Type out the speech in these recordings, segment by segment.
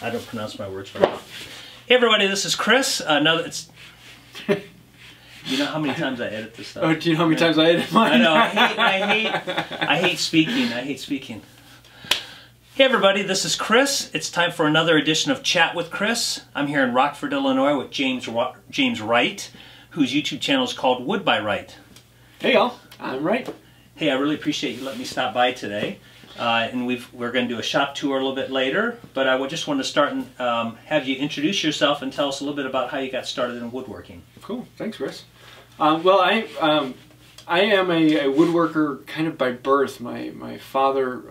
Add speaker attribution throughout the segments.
Speaker 1: I don't pronounce my words very well. Hey everybody, this is Chris. You know how many times I edit this stuff?
Speaker 2: Oh, do you know how many times I edit mine?
Speaker 1: I know. I hate speaking. I hate speaking. Hey everybody, this is Chris. It's time for another edition of Chat with Chris. I'm here in Rockford, Illinois with James Wright, whose YouTube channel is called Wood by Wright.
Speaker 2: Hey y'all, I'm Wright.
Speaker 1: Hey, I really appreciate you letting me stop by today. And we're going to do a shop tour a little bit later, but I just want to start and have you introduce yourself and tell us a little bit about how you got started in woodworking.
Speaker 2: Cool, thanks Chris. Well, I am a woodworker kind of by birth. My father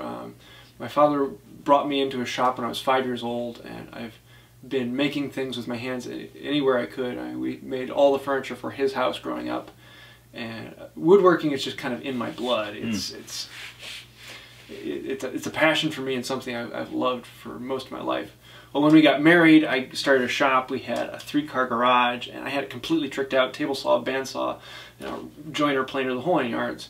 Speaker 2: brought me into a shop when I was 5 years old, and I've been making things with my hands anywhere I could. We made all the furniture for his house growing up, and woodworking is just kind of in my blood. It's a passion for me and something I've loved for most of my life. Well, when we got married, I started a shop. We had a 3-car garage, and I had it completely tricked out: table saw, bandsaw, joiner, planer, the whole 9 yards.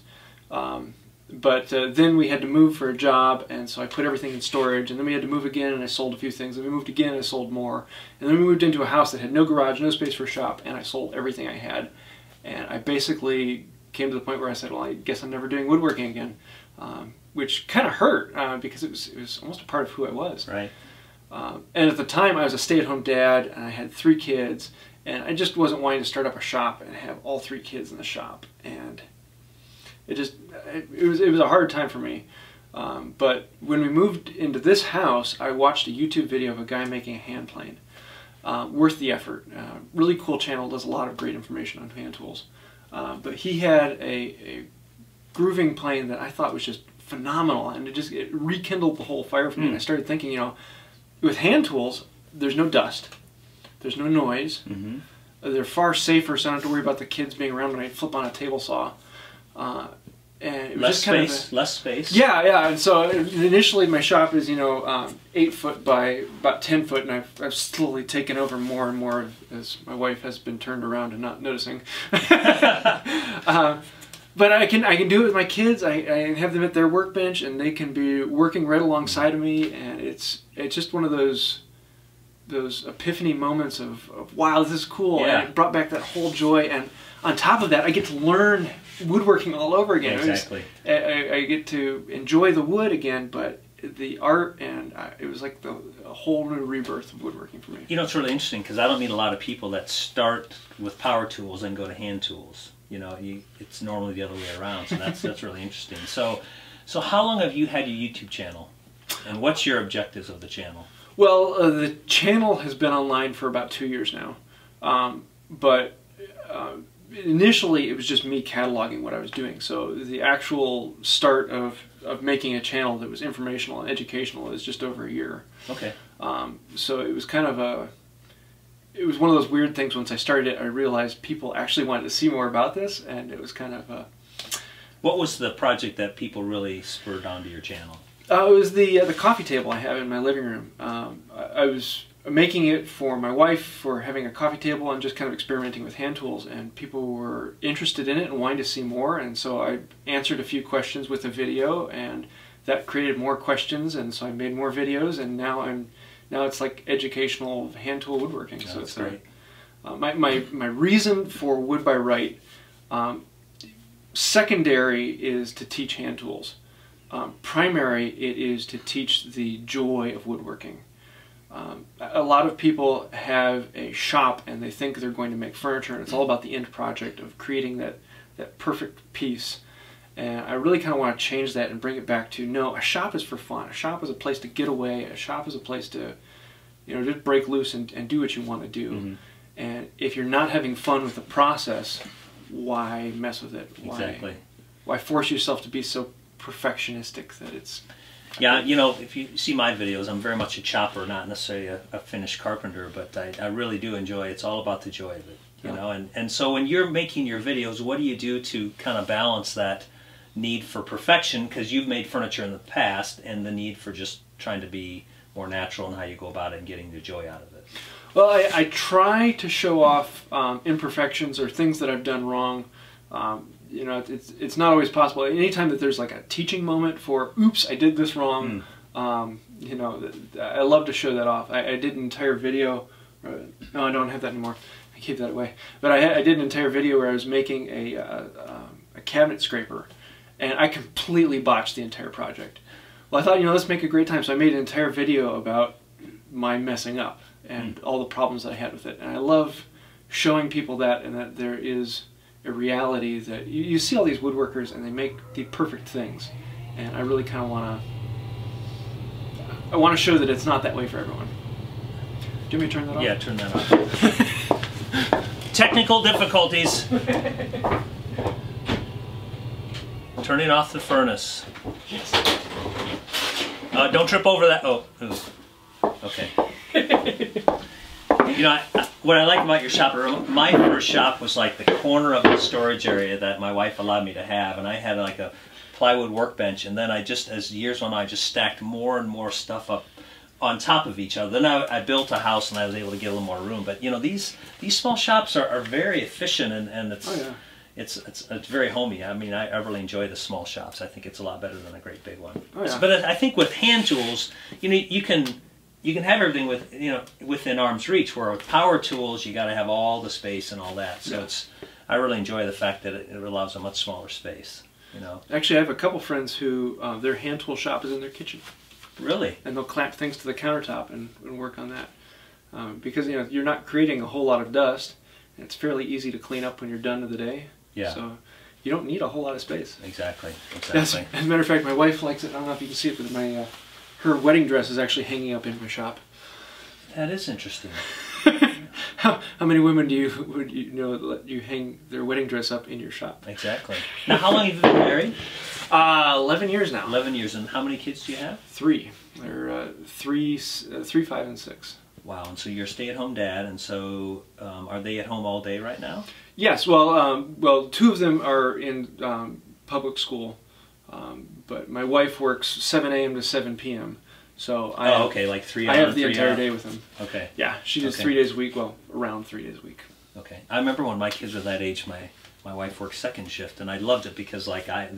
Speaker 2: But then we had to move for a job, and so I put everything in storage, and then we had to move again, and I sold a few things, and we moved again, and I sold more. And then we moved into a house that had no garage, no space for a shop, and I sold everything I had. And I basically came to the point where I said, well, I guess I'm never doing woodworking again, which kind of hurt, because it was almost a part of who I was.
Speaker 1: Right.
Speaker 2: And at the time, I was a stay-at-home dad, and I had 3 kids, and I just wasn't wanting to start up a shop and have all 3 kids in the shop. And it was a hard time for me. But when we moved into this house, I watched a YouTube video of a guy making a hand plane. Worth the effort. Really cool channel, does a lot of great information on hand tools. But he had a grooving plane that I thought was just phenomenal, and it rekindled the whole fire for me. And I started thinking, with hand tools, there's no dust, there's no noise, they're far safer, so I don't have to worry about the kids being around when I flip on a table saw. And it was just kind of
Speaker 1: less space.
Speaker 2: Yeah. And so initially, my shop is 8 foot by about 10 foot, and I've slowly taken over more and more as my wife has been turned around and not noticing. But I can do it with my kids. I have them at their workbench, and they can be working right alongside of me, and it's just one of those epiphany moments of wow, this is cool.
Speaker 1: Yeah.
Speaker 2: And it brought back that whole joy, and on top of that, I get to learn woodworking all over again.
Speaker 1: Exactly.
Speaker 2: I get to enjoy the wood again, but the art, and it was like a whole new rebirth of woodworking for me.
Speaker 1: It's really interesting because I don't meet a lot of people that start with power tools and go to hand tools. It's normally the other way around, so that's really interesting. So how long have you had your YouTube channel, and what's your objectives of the channel?
Speaker 2: Well, the channel has been online for about 2 years now, but initially it was just me cataloging what I was doing. So the actual start of making a channel that was informational and educational is just over a year.
Speaker 1: Okay.
Speaker 2: So it was kind of it was one of those weird things. Once I started it, I realized people actually wanted to see more about this, and it was kind of
Speaker 1: What was the project that people really spurred onto your channel?
Speaker 2: It was the coffee table I have in my living room. I was making it for my wife for having a coffee table and just kind of experimenting with hand tools, and people were interested in it and wanting to see more, and so I answered a few questions with a video, and that created more questions, and so I made more videos, and now it's like educational hand tool woodworking.
Speaker 1: Yeah,
Speaker 2: so
Speaker 1: that's
Speaker 2: it's
Speaker 1: great.
Speaker 2: My reason for Wood by Wright, secondary is to teach hand tools. Primary, it is to teach the joy of woodworking. A lot of people have a shop and they think they're going to make furniture, and it's all about the end project of creating that perfect piece. And I really kind of want to change that and bring it back to, no, a shop is for fun. A shop is a place to get away. A shop is a place to, just break loose and do what you want to do. And if you're not having fun with the process, why mess with it?
Speaker 1: Exactly.
Speaker 2: Why force yourself to be so perfectionistic that it's...
Speaker 1: Yeah, if you see my videos, I'm very much a chopper, not necessarily a finished carpenter, but I really do enjoy it. It's all about the joy of it, you know. And so when you're making your videos, what do you do to kind of balance that need for perfection, because you've made furniture in the past, and the need for just trying to be more natural in how you go about it and getting the joy out of it?
Speaker 2: Well, I try to show off imperfections or things that I've done wrong. It's not always possible. Anytime that there's like a teaching moment for, oops, I did this wrong, You know, I love to show that off. I did an entire video. No, I don't have that anymore. I keep that away. But I did an entire video where I was making a cabinet scraper, and I completely botched the entire project. Well, I thought, you know, let's make a great time. So I made an entire video about my messing up and all the problems that I had with it. And I love showing people that, and that there is a reality that you see all these woodworkers and they make the perfect things. And I really kind of want to show that it's not that way for everyone. Do you want me to turn that off?
Speaker 1: Yeah, turn that off. Technical difficulties. Turning off the furnace. Don't trip over that. Oh, ooh. Okay. You know, what I like about your shop, my first shop was like the corner of the storage area that my wife allowed me to have, and I had like a plywood workbench, and then I just, as years went on, I just stacked more and more stuff up on top of each other. Then I built a house and I was able to get a little more room. But you know, these small shops are very efficient, and it's, oh, yeah. It's very homey. I mean, I really enjoy the small shops. I think it's a lot better than a great big one. Oh, yeah. But I think with hand tools, you know, you can have everything with, you know, within arm's reach. Where with power tools, you got to have all the space and all that. So yeah. I really enjoy the fact that it allows a much smaller space. You know. Actually,
Speaker 2: I have a couple friends who their hand tool shop is in their kitchen.
Speaker 1: Really?
Speaker 2: And they'll clamp things to the countertop and work on that. Because, you know, you're not creating a whole lot of dust. And it's fairly easy to clean up when you're done with the day.
Speaker 1: Yeah.
Speaker 2: So you don't need a whole lot of space.
Speaker 1: Exactly.
Speaker 2: As a matter of fact, my wife likes it. I don't know if you can see it, but her wedding dress is actually hanging up in my shop.
Speaker 1: That is interesting.
Speaker 2: How many women would you know let you hang their wedding dress up in your shop?
Speaker 1: Exactly. Now, how long have you been married?
Speaker 2: 11 years now.
Speaker 1: 11 years. And how many kids do you have?
Speaker 2: 3. They're 3, 5, and 6.
Speaker 1: Wow. And so you're a stay-at-home dad, and so are they at home all day right now?
Speaker 2: Yes. Well, 2 of them are in public school, but my wife works 7 a.m. to 7 p.m. So
Speaker 1: okay, like 3 hours.
Speaker 2: I have the entire day with them.
Speaker 1: Okay.
Speaker 2: Yeah, she does 3 days a week. Well, around 3 days a week.
Speaker 1: Okay. I remember when my kids were that age, my wife worked second shift, and I loved it because like I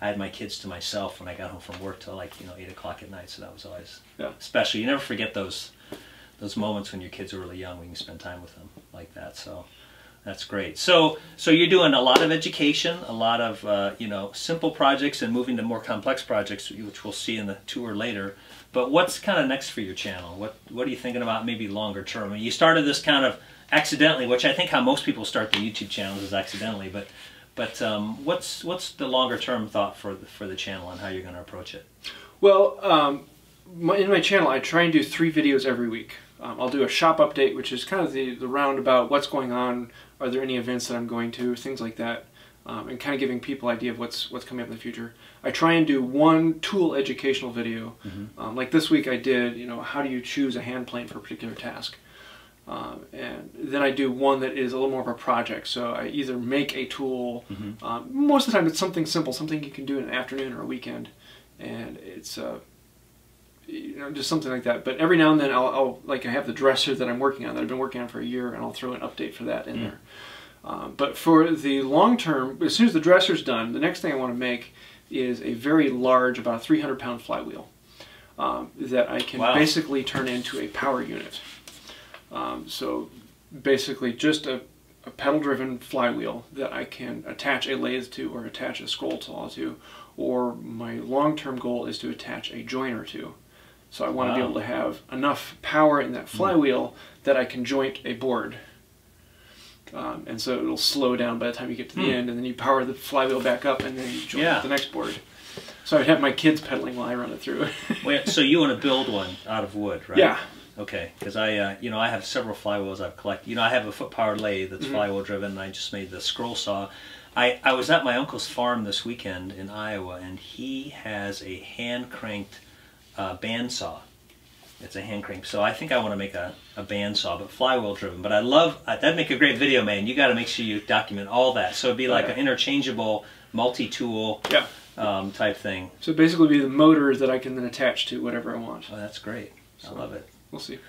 Speaker 1: had my kids to myself when I got home from work till like 8 o'clock at night. So that was always special. You never forget those moments when your kids are really young when you can spend time with them like that. So that's great. So you're doing a lot of education, a lot of simple projects, and moving to more complex projects, which we'll see in the tour later. But what's kind of next for your channel? What are you thinking about maybe longer term? I mean, you started this kind of accidentally, which I think how most people start the YouTube channels is accidentally. But what's the longer term thought for the channel and how you're going to approach it?
Speaker 2: Well, in my channel, I try and do 3 videos every week. I'll do a shop update, which is kind of the roundabout, what's going on, are there any events that I'm going to, things like that, and kind of giving people an idea of what's coming up in the future. I try and do 1 tool educational video. Mm-hmm. Like this week I did, how do you choose a hand plane for a particular task. And then I do 1 that is a little more of a project. So I either make a tool, mm-hmm. Most of the time it's something simple, something you can do in an afternoon or a weekend, and it's just something like that. But every now and then I'll I have the dresser that I'm working on that I've been working on for a year, and I'll throw an update for that in there. But for the long term, as soon as the dresser's done, the next thing I want to make is a very large, about a 300-pound flywheel that I can basically turn into a power unit. So basically just a pedal-driven flywheel that I can attach a lathe to or attach a scroll saw to, or my long-term goal is to attach a joiner to. So I want to be able to have enough power in that flywheel that I can joint a board. And so it'll slow down by the time you get to the end, and then you power the flywheel back up, and then you join the next board. So I'd have my kids pedaling while I run it through.
Speaker 1: Wait, so you want to build one out of wood, right?
Speaker 2: Yeah.
Speaker 1: Okay, because I have several flywheels I've collected. I have a foot-powered lathe that's flywheel driven, and I just made the scroll saw. I was at my uncle's farm this weekend in Iowa, and he has a hand-cranked bandsaw. It's a hand crank. So I think I want to make a bandsaw, but flywheel driven. But I love, that'd make a great video, man. You got to make sure you document all that. So it'd be like an interchangeable, multi-tool type thing.
Speaker 2: So basically be the motors that I can then attach to whatever I want.
Speaker 1: Oh, that's great. I love it.
Speaker 2: We'll see.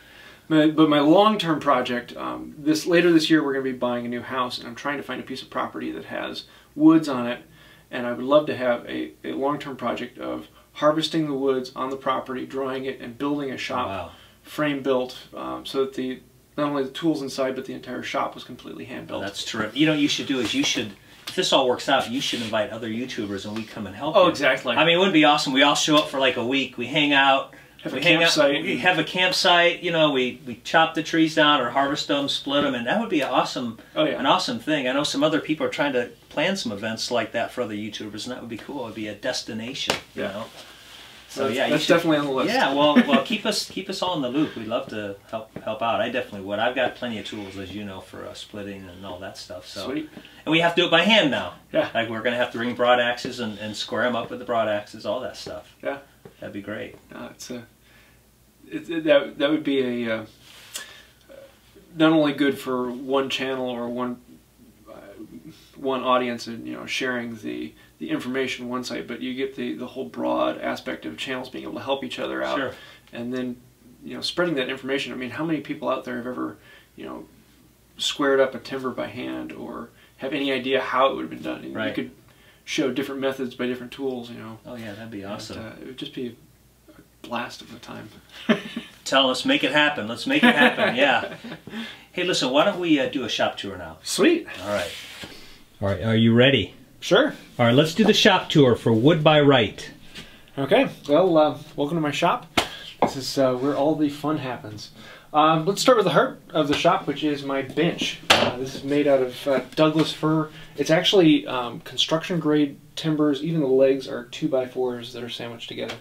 Speaker 2: But my long-term project, later this year we're going to be buying a new house, and I'm trying to find a piece of property that has woods on it, and I would love to have a long-term project of harvesting the woods on the property, drying it, and building a shop, frame built, so that not only the tools inside, but the entire shop was completely hand built.
Speaker 1: Oh, that's terrific. You know what you should do is if this all works out, you should invite other YouTubers and we come and help you.
Speaker 2: Oh, exactly.
Speaker 1: I mean, it would be awesome. We all show up for like a week. We hang out.
Speaker 2: We have
Speaker 1: a campsite. You know, we chop the trees down or harvest them, split them, and that would be an awesome thing. I know some other people are trying to plan some events like that for other YouTubers, and that would be cool. It would be a destination, you know. So
Speaker 2: that's definitely on the list.
Speaker 1: Yeah, well, keep us all in the loop. We'd love to help out. I definitely would. I've got plenty of tools, as you know, for splitting and all that stuff. So. Sweet. And we have to do it by hand now.
Speaker 2: Yeah.
Speaker 1: Like we're going to have to bring broad axes and square them up with the broad axes, all that stuff.
Speaker 2: Yeah.
Speaker 1: That'd be great.
Speaker 2: That would be a not only good for one channel or one audience and sharing the information one site, but you get the whole broad aspect of channels being able to help each other out.
Speaker 1: Sure.
Speaker 2: And then spreading that information. I mean, how many people out there have ever squared up a timber by hand or have any idea how it would have been done? And you could show different methods by different tools.
Speaker 1: Oh yeah, that'd be awesome.
Speaker 2: It would just be a blast of the time.
Speaker 1: Tell us, make it happen. Let's make it happen. Yeah. Hey, listen, why don't we do a shop tour now?
Speaker 2: Sweet.
Speaker 1: All right. All right. Are you ready?
Speaker 2: Sure.
Speaker 1: All right. Let's do the shop tour for Wood by Wright.
Speaker 2: Okay. Well, welcome to my shop. This is where all the fun happens. Let's start with the heart of the shop, which is my bench. This is made out of Douglas fir. It's actually construction grade timbers. Even the legs are 2x4s that are sandwiched together.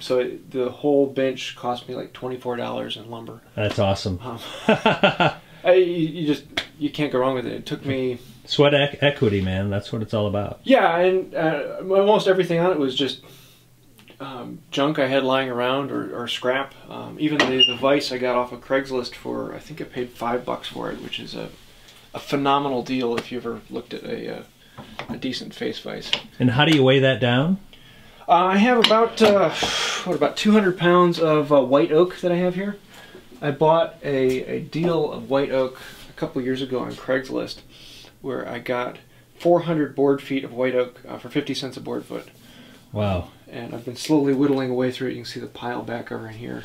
Speaker 2: So the whole bench cost me like $24 in lumber.
Speaker 1: That's awesome.
Speaker 2: You can't go wrong with it. It took me
Speaker 1: sweat equity, man. That's what it's all about.
Speaker 2: Yeah, and almost everything on it was just junk I had lying around or scrap. Even the vise I got off of Craigslist for, I think I paid $5 for it, which is a phenomenal deal if you ever looked at a decent face vise.
Speaker 1: And how do you weigh that down?
Speaker 2: I have about 200 pounds of white oak that I have here. I bought a deal of white oak a couple years ago on Craigslist where I got 400 board feet of white oak for 50 cents a board foot.
Speaker 1: Wow.
Speaker 2: And I've been slowly whittling away through it. You can see the pile back over in here.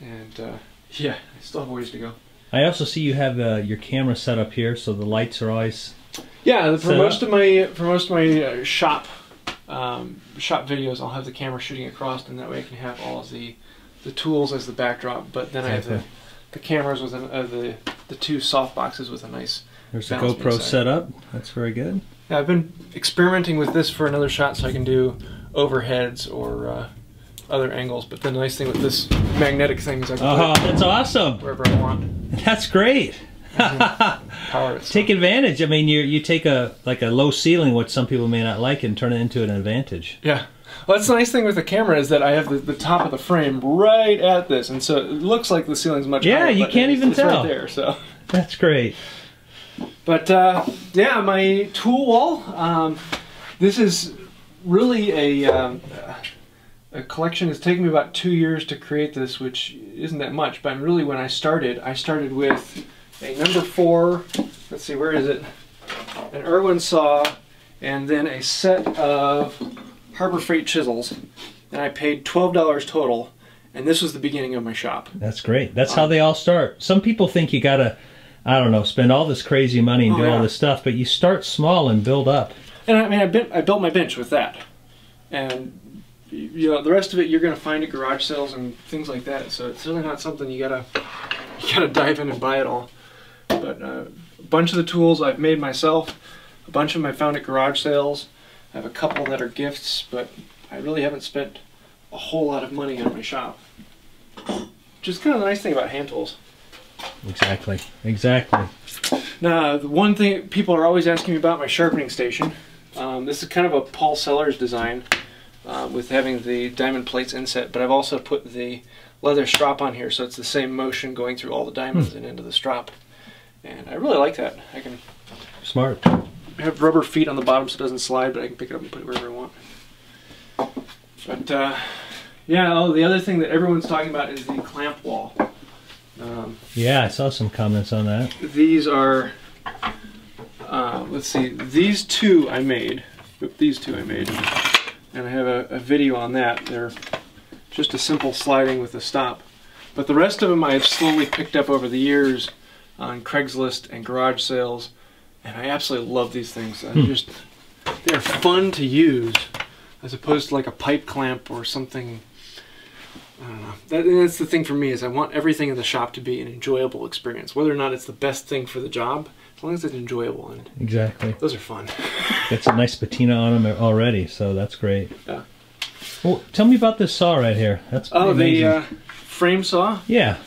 Speaker 2: And yeah, I still have ways to go. I
Speaker 1: also see you have your camera set up here, so the lights are always
Speaker 2: for most of my shop videos, I'll have the camera shooting across, and that way I can have all of the tools as the backdrop. But then I have the cameras with the two soft boxes with a nice.
Speaker 1: There's a GoPro setup. That's very good.
Speaker 2: Yeah, I've been experimenting with this for another shot, so I can do overheads or other angles. But the nice thing with this magnetic thing is I can put it
Speaker 1: that's awesome.
Speaker 2: Wherever I want.
Speaker 1: That's great.
Speaker 2: Power it.
Speaker 1: Take advantage. I mean, you take a low ceiling, which some people may not like, and turn it into an advantage.
Speaker 2: Yeah. Well, that's the nice thing with the camera is that I have the top of the frame right at this, and so it looks like the ceiling's much higher.
Speaker 1: Yeah, you can't even tell.
Speaker 2: It's right there, so.
Speaker 1: That's great.
Speaker 2: But yeah, my tool wall. This is really a collection. It's taken me about 2 years to create this, which isn't that much. But really, when I started with a number 4. Let's see, where is it? An Irwin saw, and then a set of Harbor Freight chisels. And I paid $12 total. And this was the beginning of my shop.
Speaker 1: That's great. That's how they all start. Some people think you gotta, I don't know, spend all this crazy money and do all this stuff, but you start small and build up.
Speaker 2: And I mean, I built my bench with that, and the rest of it you're going to find at garage sales and things like that. So it's really not something you gotta dive in and buy it all. But a bunch of the tools I've made myself. A bunch of them I found at garage sales. I have a couple that are gifts, but I really haven't spent a whole lot of money on my shop. Which is kind of the nice thing about hand tools.
Speaker 1: Exactly. Exactly.
Speaker 2: Now, the one thing people are always asking me about my sharpening station. This is kind of a Paul Sellers design with having the diamond plates inset, but I've also put the leather strop on here, so it's the same motion going through all the diamonds and into the strop. And I really like that. I can
Speaker 1: smart.
Speaker 2: Have rubber feet on the bottom so it doesn't slide, but I can pick it up and put it wherever I want. But yeah, the other thing that everyone's talking about is the clamp wall.
Speaker 1: Yeah, I saw some comments on that.
Speaker 2: These are, let's see, these two I made. and I have a video on that. They're just a simple sliding with a stop. But the rest of them I've slowly picked up over the years on Craigslist and garage sales, and I absolutely love these things. They're fun to use as opposed to like a pipe clamp or something. I don't know. That's the thing for me, is I want everything in the shop to be an enjoyable experience. Whether or not it's the best thing for the job, as long as it's enjoyable. And
Speaker 1: exactly.
Speaker 2: Those are fun.
Speaker 1: Got some nice patina on them already, so that's great.
Speaker 2: Yeah.
Speaker 1: Well, tell me about this saw right here. That's amazing.
Speaker 2: The frame saw?
Speaker 1: Yeah.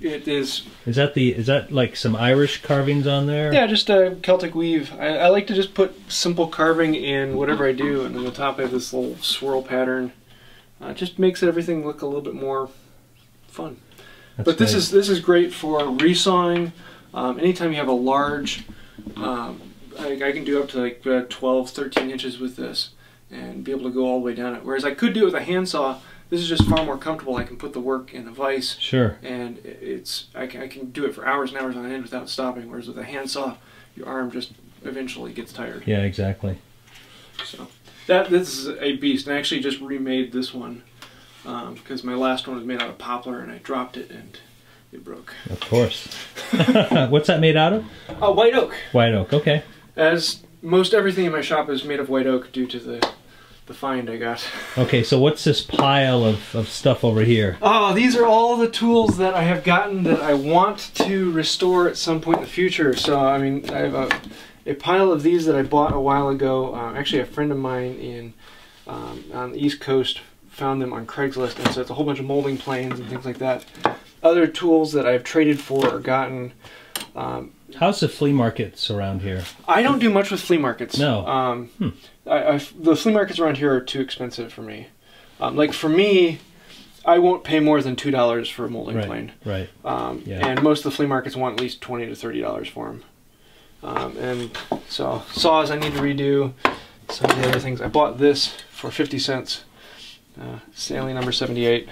Speaker 2: It is... Is
Speaker 1: that like some Irish carvings on there?
Speaker 2: Yeah, just a Celtic weave. I like to just put simple carving in whatever I do, and on the top I have this little swirl pattern. It just makes everything look a little bit more fun. But this is great for resawing. Anytime you have a large, I can do up to like 12, 13 inches with this and be able to go all the way down it. Whereas I could do it with a handsaw. This is just far more comfortable. I can put the work in a vise. Sure. And I can do it for hours and hours on end without stopping. Whereas with a handsaw, your arm just eventually gets tired.
Speaker 1: Yeah, exactly.
Speaker 2: So this is a beast. And I actually just remade this one because my last one was made out of poplar and I dropped it and it broke.
Speaker 1: Of course. What's that made out of?
Speaker 2: White oak.
Speaker 1: White oak. Okay.
Speaker 2: As most everything in my shop is made of white oak due to the find I got. Okay, so what's this pile of stuff over here? Oh, these are all the tools that I have gotten that I want to restore at some point in the future. So, I mean, I have a pile of these that I bought a while ago. Actually, a friend of mine on the East Coast found them on Craigslist, and so it's a whole bunch of molding planes and things like that. Other tools that I've traded for or gotten.
Speaker 1: How's the flea markets around here? I don't do much with flea markets. No. The flea markets around here are too expensive for me. Like for me, I won't pay more than $2 for a molding plane. Right. Yeah. And most of the flea markets want at least $20 to $30 for them. And so saws I need to redo. Some of the other things. I bought this for 50 cents. Stanley number 78.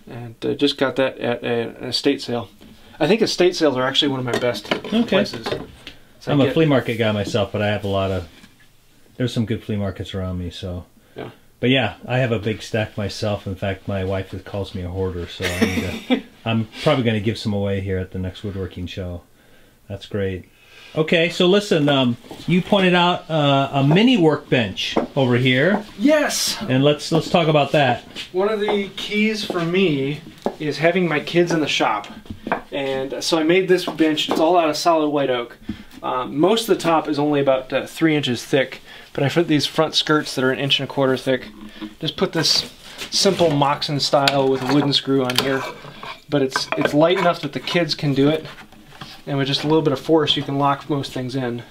Speaker 1: And just got that at an estate sale. I think estate sales are actually one of my best places. So I'm a flea market guy myself, but I have there's some good flea markets around me, so. Yeah. But yeah, I have a big stack myself. In fact, my wife calls me a hoarder, so I'm probably going to give some away here at the next woodworking show. That's great. Okay, so listen, you pointed out a mini workbench over here. Yes. And let's talk about that. One of the keys for me is having my kids in the shop. And so I made this bench. It's all out of solid white oak. Most of the top is only about 3 inches thick, but I put these front skirts that are 1.25 inches thick. Just put this simple Moxon style with a wooden screw on here, but it's light enough that the kids can do it, and with just a little bit of force you can lock most things in.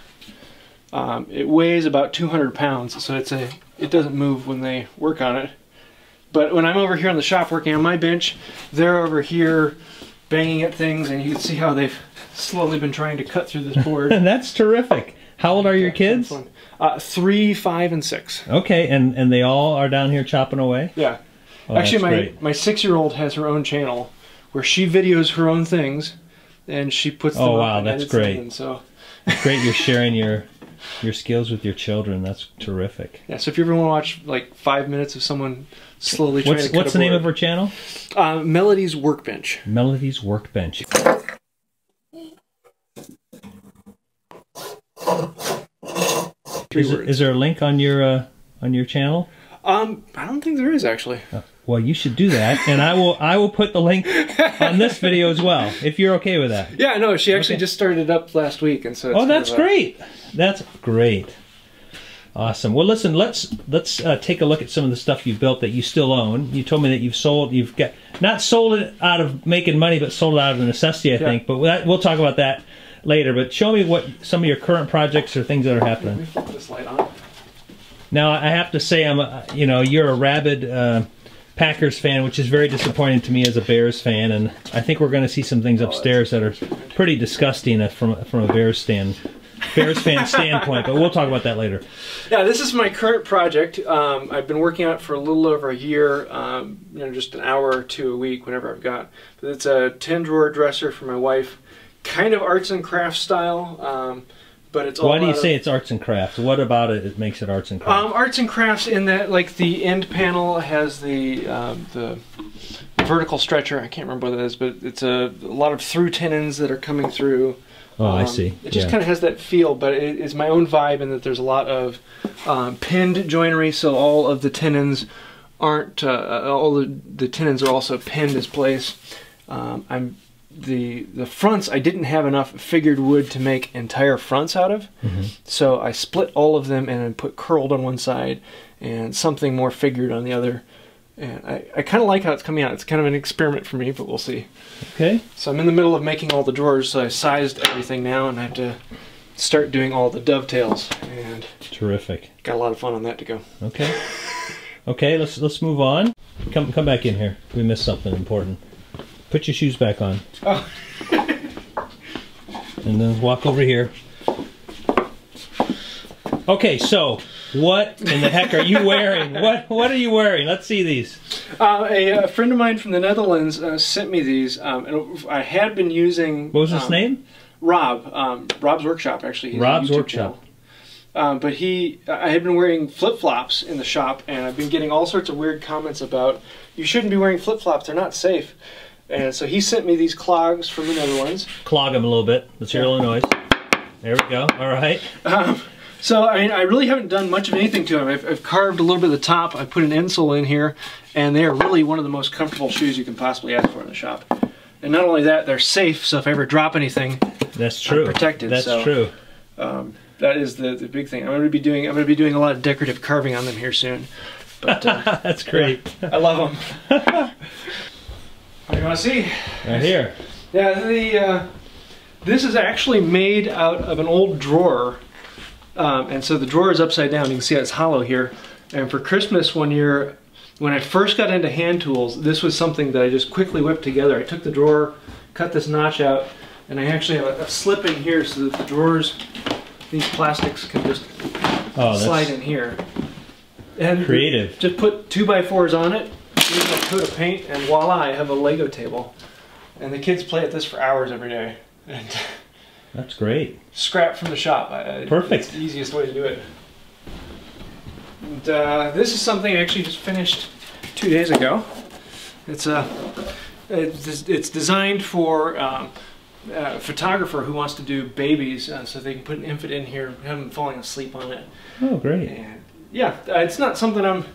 Speaker 1: It weighs about 200 pounds, so it doesn't move when they work on it. But when I'm over here in the shop working on my bench, they're over here banging at things, and you can see how they've slowly been trying to cut through this board. That's terrific. How old are your kids? 3, 5, and 6. Okay, and they all are down here chopping away? Yeah. Oh, actually, my 6-year-old has her own channel where she videos her own things, and she puts them up. Oh wow, that's great. And so great, you're sharing your skills with your children. That's terrific. Yeah, so if you ever want to watch like 5 minutes of someone slowly trying to cut a board. What's the name of her channel? Melody's Workbench. Melody's Workbench. Is there a link on your channel? I don't think there is actually. Well, you should do that, and I will put the link on this video as well, if you're okay with that. Yeah, no, she actually just started it up last week, and so. It's that's great. That's great. Awesome. Well, listen, let's take a look at some of the stuff you built that you still own. You told me that you've not sold it out of making money, but sold it out of necessity, I think. But we'll talk about that later. But show me what some of your current projects or things that are happening. Let me flip this light on. Now I have to say, you're a rabid Packers fan, which is very disappointing to me as a Bears fan, and I think we're going to see some things upstairs that are pretty disgusting from a Bears fan standpoint, but we'll talk about that later. Yeah, this is my current project. I've been working on it for a little over a year, just an hour or two a week whenever I've got. But it's a 10-drawer dresser for my wife, kind of arts and crafts style.
Speaker 2: but it's all
Speaker 1: Why do you say it's arts and crafts? What about it makes it arts and crafts?
Speaker 2: Arts and crafts in that, like, the end panel has the vertical stretcher. I can't remember what that is, but it's a lot of through tenons that are coming through.
Speaker 1: Oh, I see.
Speaker 2: It just kind of has that feel, but it is my own vibe in that there's a lot of pinned joinery, so all of the tenons aren't, all the tenons are also pinned as place. The fronts, I didn't have enough figured wood to make entire fronts out of, so I split all of them and then put curled on one side and something more figured on the other. And I kind of like how it's coming out. It's kind of an experiment for me, but we'll see.
Speaker 1: Okay.
Speaker 2: So I'm in the middle of making all the drawers, so I sized everything now, and I have to start doing all the dovetails. And
Speaker 1: terrific.
Speaker 2: Got a lot of fun on that to go.
Speaker 1: Okay. Okay, let's move on. Come back in here. We missed something important. Put your shoes back on.
Speaker 2: Oh.
Speaker 1: And then walk over here. Okay, so what in the heck are you wearing? What are you wearing? Let's see these.
Speaker 2: A friend of mine from the Netherlands sent me these. And I had been using.
Speaker 1: What was his name?
Speaker 2: Rob. Rob's Workshop, actually. He's
Speaker 1: Rob's Workshop.
Speaker 2: But I had been wearing flip-flops in the shop, and I've been getting all sorts of weird comments about, you shouldn't be wearing flip-flops, they're not safe. And so he sent me these clogs from the Netherlands.
Speaker 1: Clog them a little bit. Let's hear a little noise. There we go. All right.
Speaker 2: So I really haven't done much of anything to them. I've carved a little bit of the top. I put an insole in here, and they are really one of the most comfortable shoes you can possibly ask for in the shop. And not only that, they're safe, so if I ever drop anything,
Speaker 1: that's true.
Speaker 2: I'm protected.
Speaker 1: That's true.
Speaker 2: That is the big thing. I'm going to be doing a lot of decorative carving on them here soon. But
Speaker 1: that's great.
Speaker 2: Yeah, I love them. What do you want to see?
Speaker 1: Right here.
Speaker 2: Yeah, this is actually made out of an old drawer, and so the drawer is upside down. You can see it's hollow here. And for Christmas one year, when I first got into hand tools, this was something that I just quickly whipped together. I took the drawer, cut this notch out, and I actually have a slip in here so that the drawers, these plastics, can just slide in here. And
Speaker 1: creative.
Speaker 2: Just put 2x4s on it, use a coat of paint, and voila, I have a Lego table. And the kids play at this for hours every day. And
Speaker 1: that's great.
Speaker 2: Scrap from the shop.
Speaker 1: Perfect.
Speaker 2: It's the easiest way to do it. And this is something I actually just finished 2 days ago. It's designed for a photographer who wants to do babies, so they can put an infant in here, have them falling asleep on it.
Speaker 1: Oh, great.
Speaker 2: And yeah, it's not something I'm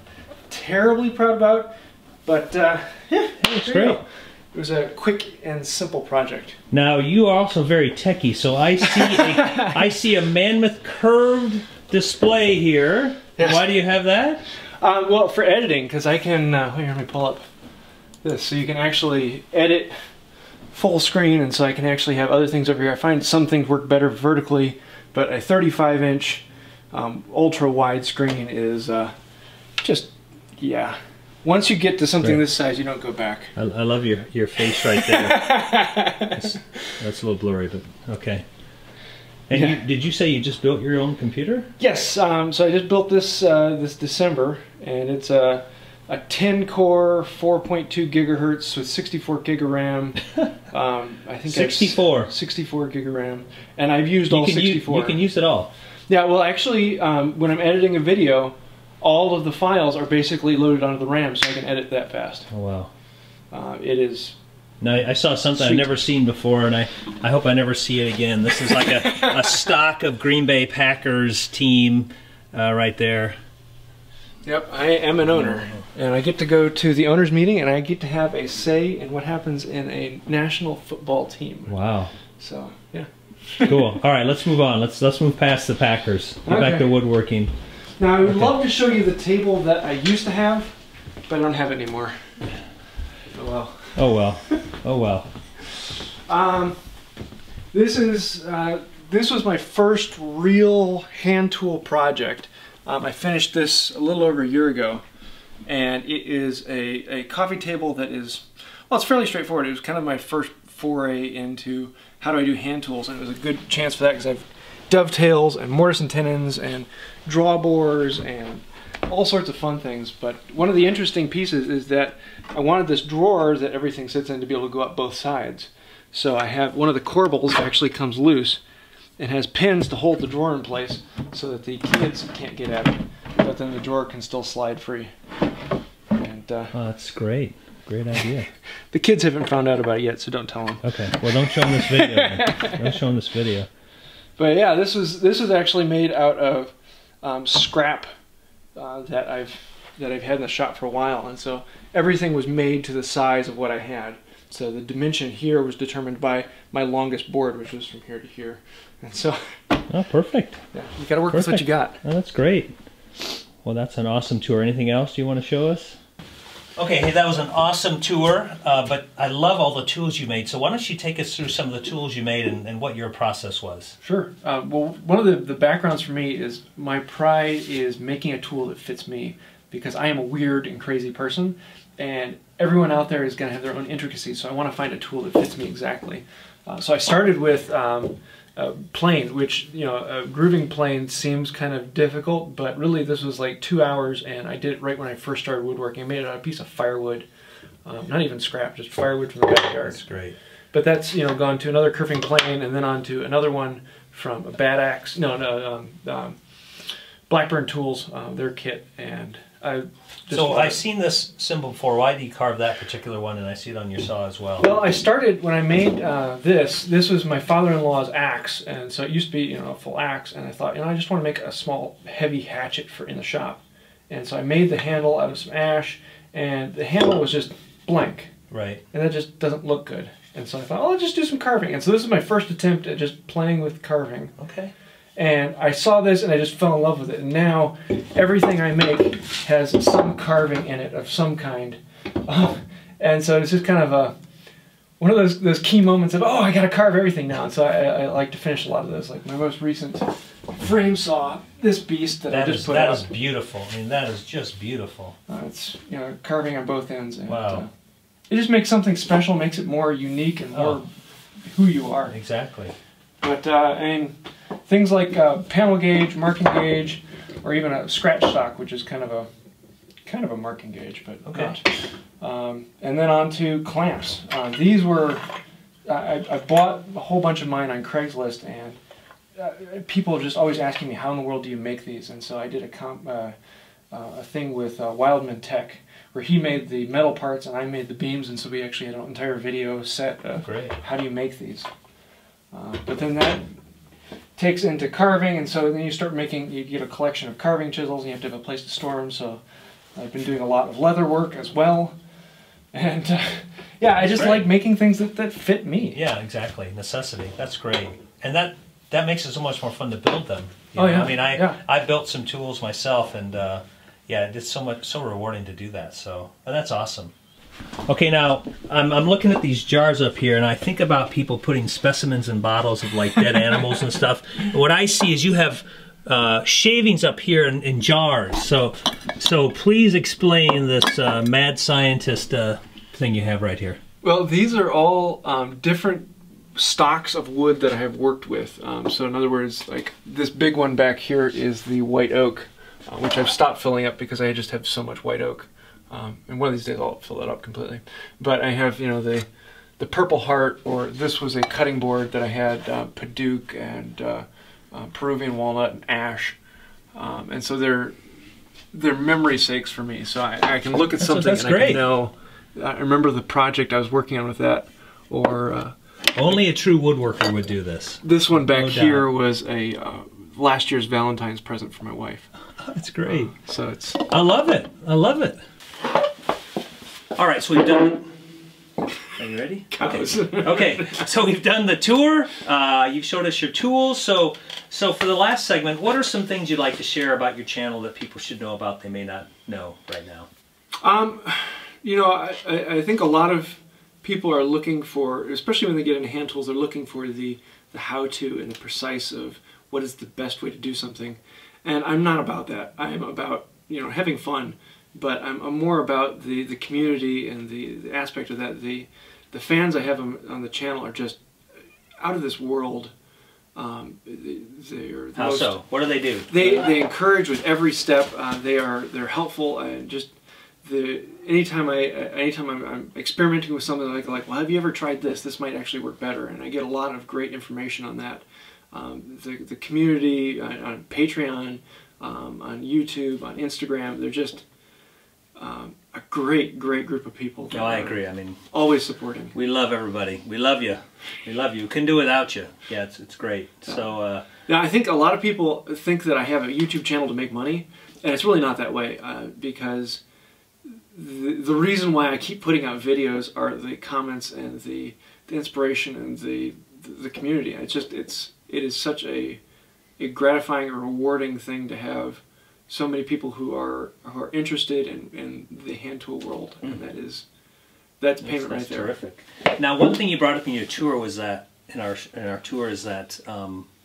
Speaker 2: terribly proud about, but yeah,
Speaker 1: it's great.
Speaker 2: It was a quick and simple project.
Speaker 1: Now you are also very techy, so I see a mammoth curved display here. Yes. Why do you have that?
Speaker 2: Well, for editing, because I can. Here, let me pull up this, so you can actually edit full screen, and so I can actually have other things over here. I find some things work better vertically, but a 35-inch ultra wide screen is just, yeah. Once you get to something this size, you don't go back.
Speaker 1: I love your face right there. that's a little blurry, but okay. And did you say you just built your own computer? Yes.
Speaker 2: So I just built this this December, and it's a 10-core, 4.2 gigahertz with 64 gig of RAM. I think 64 gig of RAM, and I've used all 64.
Speaker 1: You can use it all.
Speaker 2: Yeah. Well, actually, when I'm editing a video, all of the files are basically loaded onto the RAM, so I can edit that fast.
Speaker 1: Oh wow!
Speaker 2: It is.
Speaker 1: Now I saw something I've never seen before, and I hope I never see it again. This is like a stock of Green Bay Packers team right there.
Speaker 2: Yep, I am an owner, and I get to go to the owners' meeting, and I get to have a say in what happens in a national football team.
Speaker 1: Wow!
Speaker 2: So yeah.
Speaker 1: Cool. All right, let's move on. Let's move past the Packers. Get back to woodworking.
Speaker 2: Now I would love to show you the table that I used to have, but I don't have it anymore. Oh well.
Speaker 1: Oh well. Oh well.
Speaker 2: This was my first real hand tool project. I finished this a little over a year ago, and it is a coffee table that is, well, it's fairly straightforward. It was kind of my first foray into how do I do hand tools, and it was a good chance for that because I've dovetails and mortise and tenons and draw bores and all sorts of fun things. But one of the interesting pieces is that I wanted this drawer that everything sits in to be able to go up both sides. So I have one of the corbels actually comes loose, it has pins to hold the drawer in place so that the kids can't get at it, but then the drawer can still slide free. And
Speaker 1: oh, that's great. Great idea.
Speaker 2: The kids haven't found out about it yet, so don't tell them.
Speaker 1: Okay. Well, don't show them this video. Don't show them this video.
Speaker 2: But yeah, this was actually made out of scrap that I've had in the shop for a while, and so everything was made to the size of what I had. So the dimension here was determined by my longest board, which was from here to here. And so,
Speaker 1: oh, perfect.
Speaker 2: Yeah, you got to work with what you got.
Speaker 1: Oh, that's great. Well, that's an awesome tour. Anything else you want to show us? Okay, hey, that was an awesome tour, but I love all the tools you made. So why don't you take us through some of the tools you made and what your process was?
Speaker 2: Sure. Well, one of the backgrounds for me is my pride is making a tool that fits me, because I am a weird and crazy person, and everyone out there is going to have their own intricacies, so I want to find a tool that fits me exactly. So I started with plane, which, you know, a grooving plane seems kind of difficult, but really this was like 2 hours, and I did it right when I first started woodworking. I made it out of a piece of firewood, not even scrap, just firewood from the backyard.
Speaker 1: That's great.
Speaker 2: But that's, you know, gone to another curving plane, and then on to another one from a Bad Axe, Blackburn Tools, their kit, and
Speaker 1: I've seen this symbol before. Why do you carve that particular one? And I see it on your saw as well.
Speaker 2: Well, I started when I made this. This was my father-in-law's axe, and so it used to be, you know, a full axe. And I thought, you know, I just want to make a small, heavy hatchet for in the shop. And so I made the handle out of some ash, and the handle was just blank.
Speaker 1: Right.
Speaker 2: And that just doesn't look good. And so I thought, oh, I'll just do some carving. And so this is my first attempt at just playing with carving.
Speaker 1: Okay.
Speaker 2: And I saw this and I just fell in love with it. And now everything I make has some carving in it of some kind. And so it's just kind of one of those key moments of, oh, I got to carve everything now. And so I like to finish a lot of those. Like my most recent frame saw, this beast that I just put out.
Speaker 1: That is beautiful. I mean, that is just beautiful.
Speaker 2: It's, you know, carving on both ends. And,
Speaker 1: wow.
Speaker 2: It just makes something special, makes it more unique and more who you are.
Speaker 1: Exactly.
Speaker 2: But I mean, things like panel gauge, marking gauge, or even a scratch stock, which is kind of a marking gauge, but
Speaker 1: okay.
Speaker 2: Not. And then on to clamps. These were I bought a whole bunch of mine on Craigslist, and people are just always asking me, how in the world do you make these? And so I did a thing with Wildman Tech, where he made the metal parts and I made the beams, and so we actually had an entire video set of how do you make these. But then that takes into carving, and so then you start making, you get a collection of carving chisels, and you have to have a place to store them, so I've been doing a lot of leather work as well. And yeah, I just like making things that fit me.
Speaker 1: Yeah, exactly. Necessity. That's great. And that makes it so much more fun to build them.
Speaker 2: Oh, yeah.
Speaker 1: I mean, I built some tools myself, and yeah, it's so rewarding to do that. So that's awesome. Okay, now I'm looking at these jars up here, and I think about people putting specimens in bottles of like dead animals and stuff. And what I see is you have shavings up here in jars. So please explain this mad scientist thing you have right here.
Speaker 2: Well, these are all different stocks of wood that I have worked with. So in other words, like this big one back here is the white oak, which I've stopped filling up because I just have so much white oak. And one of these days I'll fill it up completely. But I have, you know, the Purple Heart, or this was a cutting board that I had Paduke and Peruvian walnut and ash. And so they're memory sakes for me. So I can look at something and I can know. I remember the project I was working on with that. Or
Speaker 1: only a true woodworker would do this.
Speaker 2: This one back here was a last year's Valentine's present for my wife.
Speaker 1: That's great.
Speaker 2: So it's.
Speaker 1: I love it. I love it. All right, so we've done. Are you ready? Okay. So we've done the tour. You've showed us your tools. So for the last segment, what are some things you'd like to share about your channel that people should know about they may not know right now?
Speaker 2: You know, I think a lot of people are looking for, especially when they get into hand tools, they're looking for the how-to and the precise of what is the best way to do something. And I'm not about that. I'm about, you know, having fun. But I'm more about the community and the aspect of that. The fans I have on the channel are just out of this world. They're
Speaker 1: how so? What do they do?
Speaker 2: They encourage with every step. They're helpful, and just anytime I'm experimenting with something, like, well, have you ever tried this? This might actually work better, and I get a lot of great information on that. the community on Patreon, on YouTube, on Instagram. They're just a great group of people.
Speaker 1: No, I agree. I mean,
Speaker 2: always supporting.
Speaker 1: We love everybody. We love you. We love you. Couldn't do it without you. Yeah, it's great. So
Speaker 2: now I think a lot of people think that I have a YouTube channel to make money, and it's really not that way, because the reason why I keep putting out videos are the comments and the inspiration and the community. It is such a gratifying and rewarding thing to have so many people who are interested in the hand tool world, and that's payment right there.
Speaker 1: Terrific. Now, one thing you brought up in your tour was that in our tour is that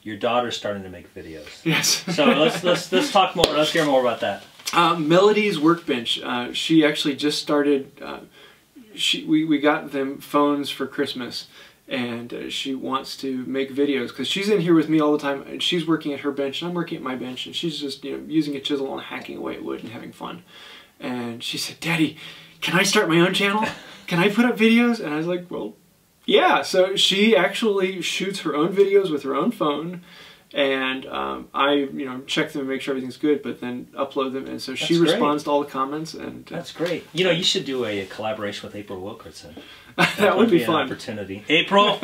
Speaker 1: your daughter's starting to make videos.
Speaker 2: Yes.
Speaker 1: So let's talk more. Let's hear more about that.
Speaker 2: Melody's Workbench. She actually just started. We got them phones for Christmas, and she wants to make videos because she's in here with me all the time, and she's working at her bench and I'm working at my bench, and she's just using a chisel and hacking away at wood and having fun. And she said, "Daddy, can I start my own channel? Can I put up videos?" And I was like, "Well, yeah." So she actually shoots her own videos with her own phone, and I check them and make sure everything's good, but then upload them, and so she responds to all the comments. And
Speaker 1: that's great. You should do a collaboration with April Wilkerson.
Speaker 2: That would be fun.
Speaker 1: An opportunity. April,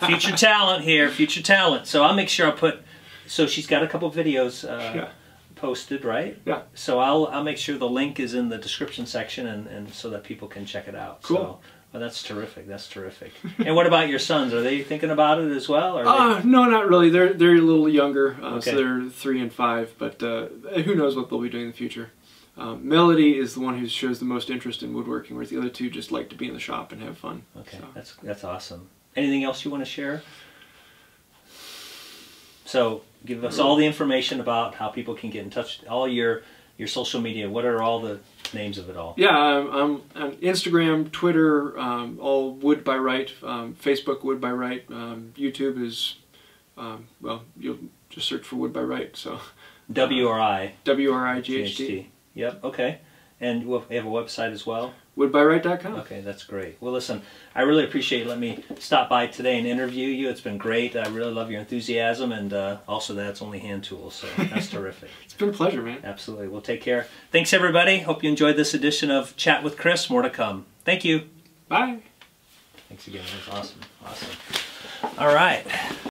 Speaker 1: future talent here, future talent. So I'll make sure I'll put. So she's got a couple videos posted, right?
Speaker 2: Yeah.
Speaker 1: So I'll make sure the link is in the description section, and so that people can check it out.
Speaker 2: Cool.
Speaker 1: So, well, that's terrific. That's terrific. And what about your sons? Are they thinking about it as well? Or
Speaker 2: no, not really. They're a little younger,
Speaker 1: okay.
Speaker 2: So they're 3 and 5. But who knows what they'll be doing in the future. Melody is the one who shows the most interest in woodworking, whereas the other two just like to be in the shop and have fun.
Speaker 1: Okay,
Speaker 2: so.
Speaker 1: That's awesome. Anything else you want to share? So give us all the information about how people can get in touch. All your social media. What are all the names of it all?
Speaker 2: Yeah, I'm on Instagram, Twitter, all Wood by Wright. Facebook, Wood by Wright. YouTube is, well, you'll just search for Wood by Wright. So WRIGHT.
Speaker 1: Yep. Okay. And we have a website as well.
Speaker 2: Woodbywright.com.
Speaker 1: Okay, that's great. Well, listen, I really appreciate you letting me stop by today and interview you. It's been great. I really love your enthusiasm, and also that it's only hand tools, so that's terrific.
Speaker 2: It's been a pleasure, man.
Speaker 1: Absolutely. Well, take care. Thanks, everybody. Hope you enjoyed this edition of Chat with Chris. More to come. Thank you.
Speaker 2: Bye.
Speaker 1: Thanks again. That was awesome. Awesome. All right.